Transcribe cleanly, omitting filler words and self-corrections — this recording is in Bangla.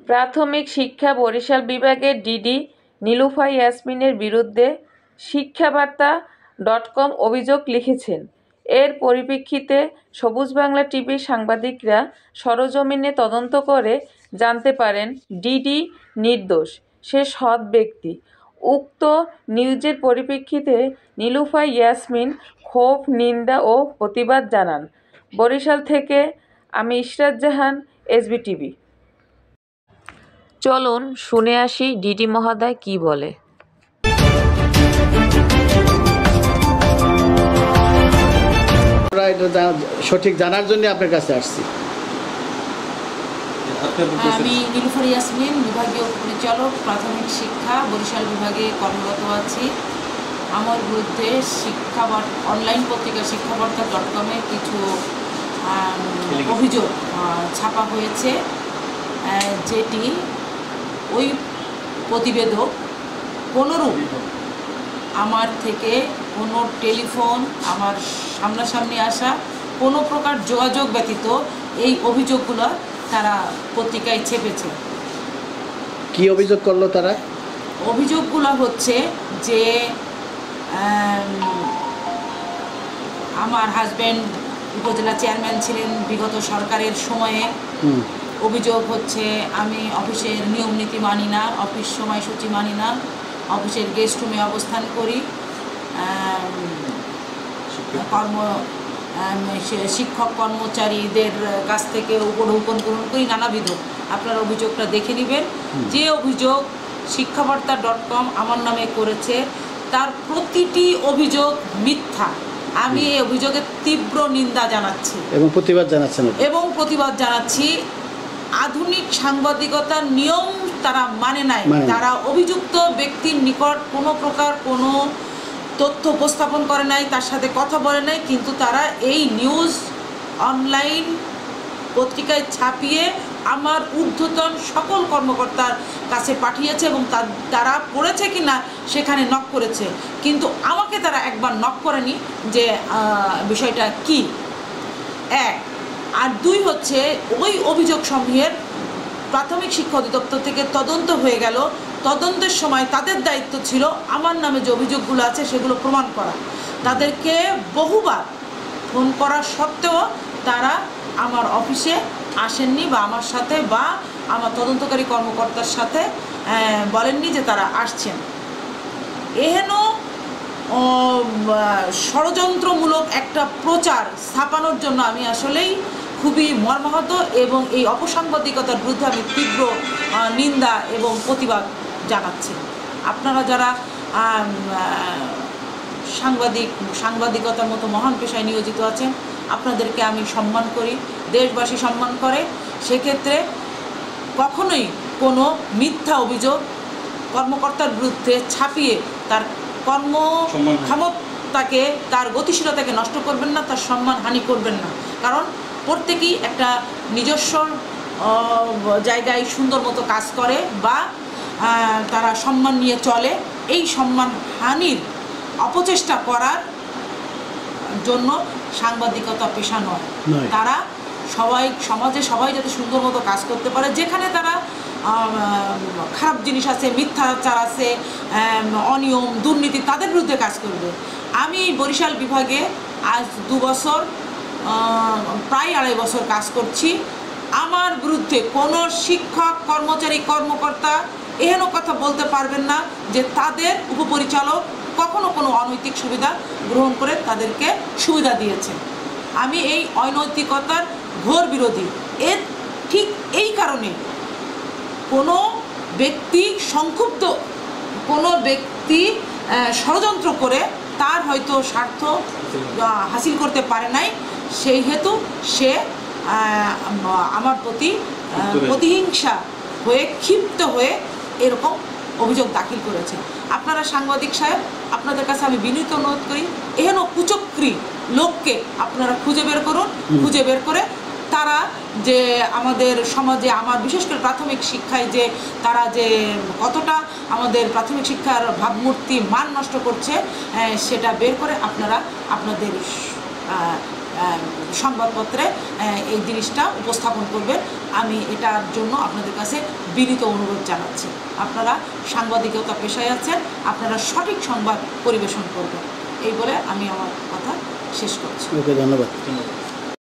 প্রাথমিক শিক্ষা বরিশাল বিভাগের ডিডি নীলুফা ইয়াসমিনের বিরুদ্ধে শিক্ষাবার্তা.com অভিযোগ লিখেছেন। এর পরিপ্রেক্ষিতে সবুজ বাংলা টিভির সাংবাদিকরা সরেজমিনে তদন্ত করে জানতে পারেন ডিডি নির্দোষ, সে সৎ ব্যক্তি। উক্ত নিউজের পরিপ্রেক্ষিতে নীলুফা ইয়াসমিন ক্ষোভ, নিন্দা ও প্রতিবাদ জানান। বরিশাল থেকে আমি ইশরাত জাহান, SBTV। চলুন শুনে আসি ডিডি মহোদয় কি বলে। সঠিক জানার জন্য আপনার কাছে আসছি। আমি নীলুফা ইয়াসমিন, বিভাগীয় পরিচালক প্রাথমিক শিক্ষা বরিশাল বিভাগে কর্মরত আছি। আমার বিরুদ্ধে অনলাইন পত্রিকা শিক্ষাবার্তা.com কিছু অভিযোগ ছাপা হয়েছে, যেটি ওই প্রতিবেদক কোনোরূপ আমার থেকে কোনো টেলিফোন, আমার সামনাসামনি আসা কোনো প্রকার যোগাযোগ ব্যতীত এই অভিযোগগুলো তারা পত্রিকায় ছেপেছে। কি অভিযোগ করলো তারা? অভিযোগগুলো হচ্ছে যে আমার হাজব্যান্ড উপজেলা চেয়ারম্যান ছিলেন বিগত সরকারের সময়ে। অভিযোগ হচ্ছে আমি অফিসের নিয়ম নীতি মানি না, অফিস সময়সূচি মানি না, অফিসের গেস্ট রুমে অবস্থান করি, শিক্ষক কর্মচারীদের কাছ থেকে উপঢৌকন গ্রহণ করি, নানাবিধ। আপনার অভিযোগটা দেখে নেবেন। যে অভিযোগ শিক্ষাবার্তা.com আমার নামে করেছে তার প্রতিটি অভিযোগ মিথ্যা। আমি এই অভিযোগের তীব্র নিন্দা জানাচ্ছি এবং প্রতিবাদ জানাচ্ছি। আধুনিক সাংবাদিকতার নিয়ম তারা মানে নাই। তারা অভিযুক্ত ব্যক্তির নিকট কোনো প্রকার কোনো তথ্য উপস্থাপন করে নাই, তার সাথে কথা বলে নাই, কিন্তু তারা এই নিউজ অনলাইন পত্রিকায় ছাপিয়ে আমার ঊর্ধ্বতন সকল কর্মকর্তার কাছে পাঠিয়েছে এবং তারা পড়েছে কি না সেখানে নক করেছে, কিন্তু আমাকে তারা একবার নক করেনি যে বিষয়টা কি। এক আর দুই হচ্ছে ওই অভিযোগ সমূহের প্রাথমিক শিক্ষা অধিদপ্তর থেকে তদন্ত হয়ে গেল। তদন্তের সময় তাদের দায়িত্ব ছিল আমার নামে যে অভিযোগগুলো আছে সেগুলো প্রমাণ করা। তাদেরকে বহুবার ফোন করা সত্ত্বেও তারা আমার অফিসে আসেননি বা আমার সাথে বা আমার তদন্তকারী কর্মকর্তার সাথে বলেননি যে তারা আসছেন। এহেন ষড়যন্ত্রমূলক একটা প্রচার ছাপানোর জন্য আমি আসলেই খুবই মর্মাহত এবং এই অপসাংবাদিকতার বিরুদ্ধে আমি তীব্র নিন্দা এবং প্রতিবাদ জানাচ্ছি। আপনারা যারা সাংবাদিকতার মতো মহান পেশায় নিয়োজিত আছেন, আপনাদেরকে আমি সম্মান করি, দেশবাসী সম্মান করে। সেক্ষেত্রে কখনোই কোনো মিথ্যা অভিযোগ কর্মকর্তার বিরুদ্ধে ছাপিয়ে তার কর্মক্ষমতাকে, তার গতিশীলতাকে নষ্ট করবেন না, তার সম্মান হানি করবেন না। কারণ প্রত্যেকেই একটা নিজস্ব জায়গায় সুন্দর মতো কাজ করে বা তারা সম্মান নিয়ে চলে। এই সম্মান হানির অপচেষ্টা করার জন্য সাংবাদিকতা পেশা নয়। তারা সমাজে সবাই যাতে সুন্দর মতো কাজ করতে পারে, যেখানে তারা খারাপ জিনিস আছে, মিথ্যাচার আছে, অনিয়ম, দুর্নীতি, তাদের বিরুদ্ধে কাজ করবে। আমি বরিশাল বিভাগে আজ 2 বছর, প্রায় 2.5 বছর কাজ করছি। আমার বিরুদ্ধে কোনো শিক্ষক, কর্মচারী, কর্মকর্তা এহেন কথা বলতে পারবেন না যে তাদের উপপরিচালক কখনো কোনো অনৈতিক সুবিধা গ্রহণ করে তাদেরকে সুবিধা দিয়েছে। আমি এই অনৈতিকতার ঘোর বিরোধী। এর ঠিক এই কারণে কোনো ব্যক্তি সংক্ষুব্ধ, কোনো ব্যক্তি ষড়যন্ত্র করে তার হয়তো স্বার্থ হাসিল করতে পারে নাই, সেই হেতু সে আমার প্রতি প্রতিহিংসা হয়ে, ক্ষিপ্ত হয়ে এরকম অভিযোগ দাখিল করেছে। আপনারা সাংবাদিক সাহেব, আপনাদের কাছে আমি বিনীত অনুরোধ করি, এহেন কুচক্রী লোককে আপনারা খুঁজে বের করুন। খুঁজে বের করে তারা যে আমাদের সমাজে, আমার বিশেষ করে প্রাথমিক শিক্ষায় যে তারা যে কতটা আমাদের প্রাথমিক শিক্ষার ভাবমূর্তি মান নষ্ট করছে, সেটা বের করে আপনারা আপনাদের সংবাদপত্রে এই জিনিসটা উপস্থাপন করবেন। আমি এটার জন্য আপনাদের কাছে বিনীত অনুরোধ জানাচ্ছি। আপনারা সাংবাদিকতা পেশায় আছেন, আপনারা সঠিক সংবাদ পরিবেশন করবেন। এই বলে আমি আমার কথা শেষ করছি। ওকে, ধন্যবাদ।